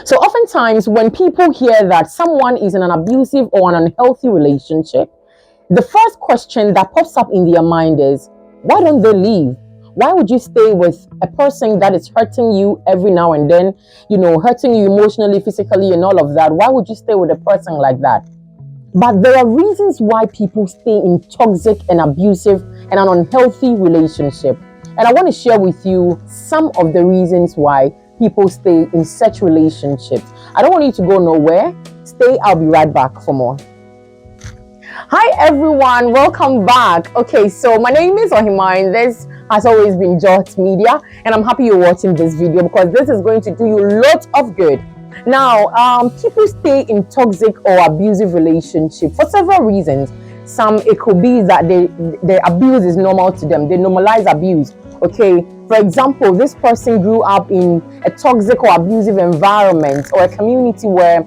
So oftentimes when people hear that someone is in an abusive or an unhealthy relationship, the first question that pops up in their mind is, why don't they leave? Why would you stay with a person that is hurting you every now and then, hurting you emotionally, physically, and all of that? Why would you stay with a person like that? But there are reasons why people stay in toxic and abusive and an unhealthy relationship. And I want to share with you some of the reasons why people stay in such relationships. I don't want you to go nowhere. Stay, I'll be right back for more. Hi everyone, welcome back. Okay, so my name is Ohima and this has always been Jot Media, and I'm happy you're watching this video because this is going to do you lots of good. Now, people stay in toxic or abusive relationship for several reasons. Some, it could be that the abuse is normal to them. They normalize abuse. Okay, for example, this person grew up in a toxic or abusive environment or a community where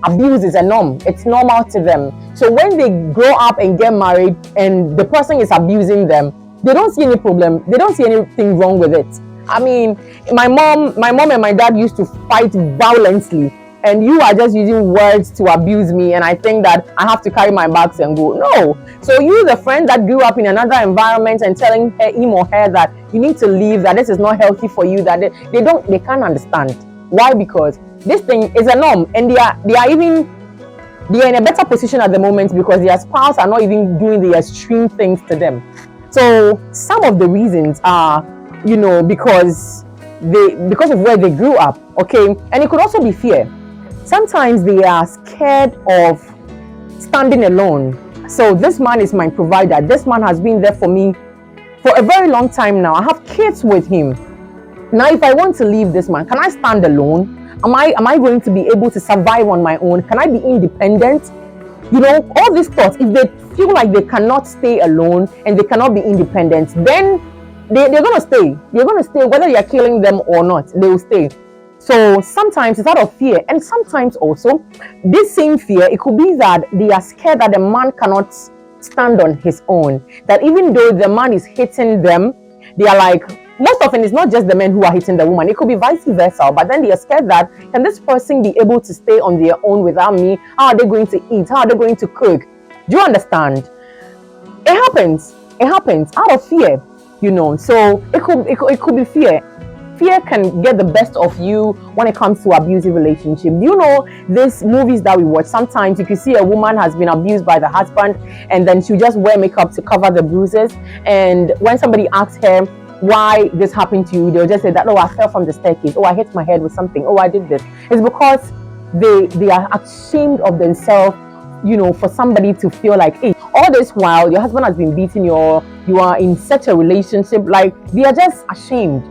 abuse is a norm. It's normal to them. So when they grow up and get married and the person is abusing them, they don't see any problem. They don't see anything wrong with it. I mean, my mom and my dad used to fight violently, and you are just using words to abuse me, and I think that I have to carry my bags and go. No. So you, the friend that grew up in another environment, and telling him or her that you need to leave, that this is not healthy for you, that they can't understand. Why? Because this thing is a norm, and they are in a better position at the moment because their spouse are not even doing the extreme things to them. So some of the reasons are, because of where they grew up, okay? And it could also be fear. Sometimes they are scared of standing alone. So this man is my provider. This man has been there for me for a very long time now. I have kids with him. Now, if I want to leave this man, can I stand alone? Am I going to be able to survive on my own? Can I be independent? All these thoughts, if they feel like they cannot stay alone and they cannot be independent, then they're going to stay. They're going to stay whether you're killing them or not. They will stay. So sometimes it's out of fear. And sometimes also, this same fear, it could be that they are scared that the man cannot stand on his own. That even though the man is hitting them, they are like, most often it's not just the men who are hitting the woman. It could be vice versa. But then they are scared that, can this person be able to stay on their own without me? How are they going to eat? How are they going to cook? Do you understand? It happens. It happens out of fear. So it could be fear. Fear can get the best of you when it comes to abusive relationship. These movies that we watch, sometimes you can see a woman has been abused by the husband and then she'll just wear makeup to cover the bruises. And when somebody asks her why this happened to you, they'll just say that, oh, I fell from the staircase. Oh, I hit my head with something. Oh, I did this. It's because they are ashamed of themselves, for somebody to feel like, hey, all this while your husband has been beating you, or you are in such a relationship, like they are just ashamed.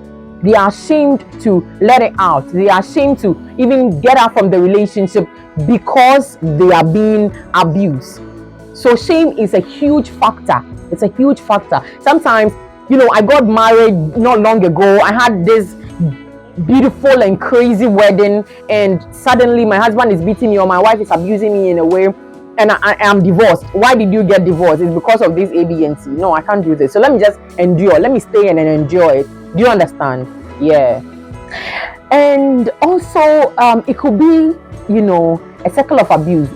They are ashamed to let it out. They are ashamed to even get out from the relationship because they are being abused. So shame is a huge factor. It's a huge factor. Sometimes, I got married not long ago. I had this beautiful and crazy wedding, and suddenly my husband is beating me or my wife is abusing me in a way, and I am divorced. Why did you get divorced? It's because of this A, B, and C. No, I can't do this. So let me just endure. Let me stay and enjoy it. Do you understand? Yeah. And also, it could be, a circle of abuse.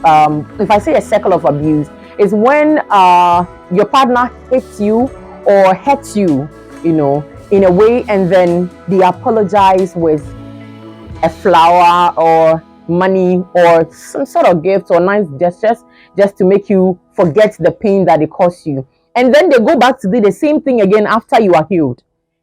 If I say a circle of abuse, is when your partner hits you or hurts you, in a way, and then they apologize with a flower or money or some sort of gift or nice gestures just to make you forget the pain that it caused you. And then they go back to do the same thing again after you are healed.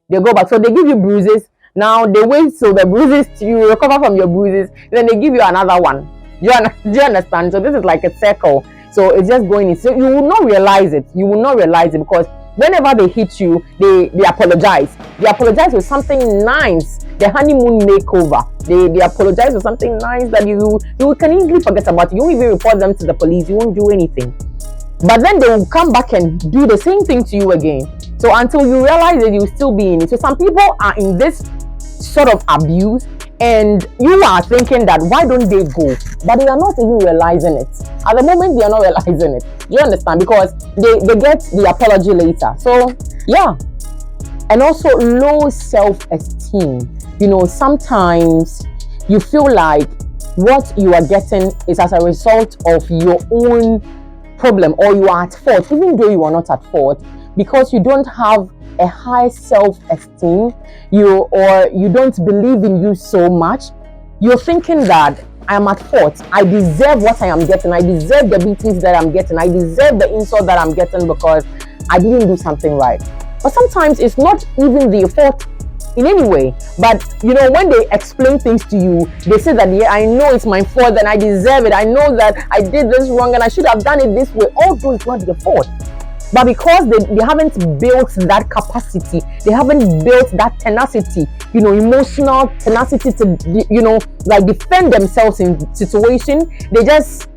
They go back. So they give you bruises. Now they wait so the bruises, you recover from your bruises. Then they give you another one. Do you understand? So this is like a circle. So it's just going in. So you will not realize it. You will not realize it because whenever they hit you, they apologize. They apologize with something nice. The honeymoon makeover. They apologize with something nice that you can easily forget about. You won't even report them to the police. You won't do anything. But then they will come back and do the same thing to you again. So until you realize that you'll still be in it. So some people are in this sort of abuse, and you are thinking that why don't they go? But they are not even realizing it. At the moment, they are not realizing it. You understand? Because they get the apology later. So yeah. And also low self-esteem. Sometimes you feel like what you are getting is as a result of your own problem, or you are at fault, even though you are not at fault, because you don't have a high self-esteem, you don't believe in you so much. You're thinking that I am at fault, I deserve what I am getting, I deserve the beatings that I'm getting, I deserve the insult that I'm getting because I didn't do something right. But sometimes it's not even the fault in any way, but when they explain things to you, they say that, yeah, I know it's my fault and I deserve it, I know that I did this wrong and I should have done it this way, although it's not your fault. But because they haven't built that capacity, they haven't built that tenacity, emotional tenacity to like defend themselves in situation, they just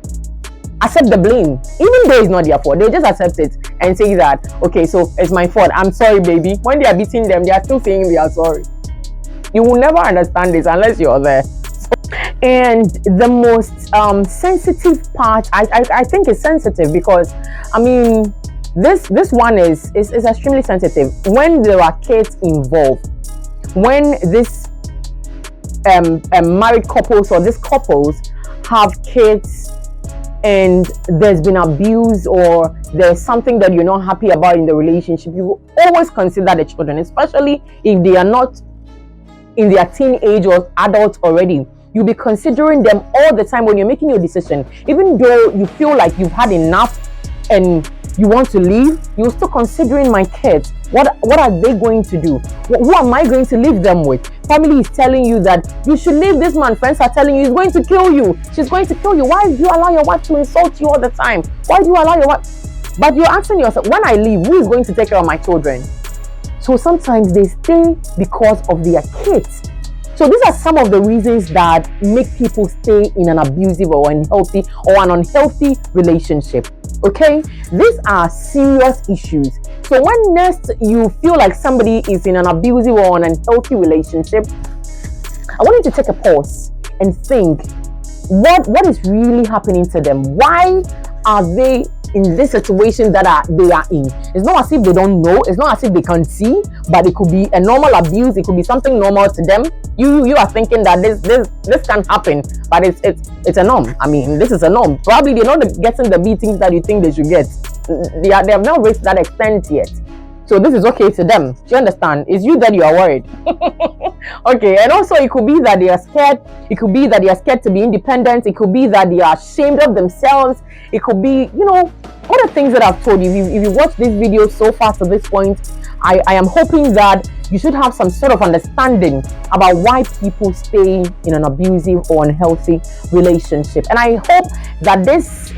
accept the blame, even though it's not their fault. They just accept it and say that, okay, so it's my fault, I'm sorry, baby. When they are beating them, they are still saying they are sorry. You will never understand this unless you're there. And the most sensitive part, I think is sensitive because this one is extremely sensitive when there are kids involved. When this married couples or these couples have kids and there's been abuse or there's something that you're not happy about in the relationship, you always consider the children, especially if they are not in their teenage or adults already. You'll be considering them all the time when you're making your decision. Even though you feel like you've had enough and you want to leave, you're still considering my kids. What are they going to do? Who am I going to leave them with? Family is telling you that you should leave this man. Friends are telling you he's going to kill you. She's going to kill you. Why do you allow your wife to insult you all the time? Why do you allow your wife? But you're asking yourself, when I leave, who is going to take care of my children? So sometimes they stay because of their kids. So these are some of the reasons that make people stay in an abusive or unhealthy relationship. Okay, these are serious issues. So when next you feel like somebody is in an abusive or an unhealthy relationship, I want you to take a pause and think, what is really happening to them? Why are they in this situation that they are in? It's not as if they don't know, it's not as if they can't see, but it could be a normal abuse, it could be something normal to them. You are thinking that this can happen, but it's a norm. This is a norm. Probably they're not getting the beatings that you think they should get. They have not reached that extent yet. So this is okay to them. Do you understand? It's you that you are worried. Okay, and also it could be that they are scared. It could be that they are scared to be independent. It could be that they are ashamed of themselves. It could be, all the things that I've told you. If you watch this video so far to this point, I am hoping that you should have some sort of understanding about why people stay in an abusive or unhealthy relationship. And I hope that this,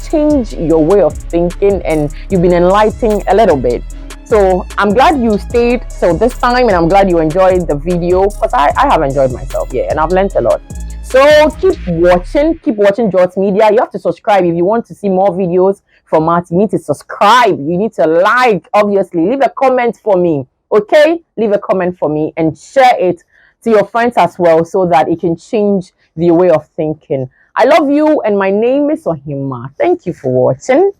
change your way of thinking and you've been enlightened a little bit. So I'm glad you stayed till this time, and I'm glad you enjoyed the video, because I have enjoyed myself, and I've learned a lot. So keep watching George Media. You have to subscribe if you want to see more videos from us. You need to subscribe, you need to like, obviously leave a comment for me. Okay, leave a comment for me and share it to your friends as well, so that it can change the way of thinking. I love you, and my name is Ohima. Thank you for watching.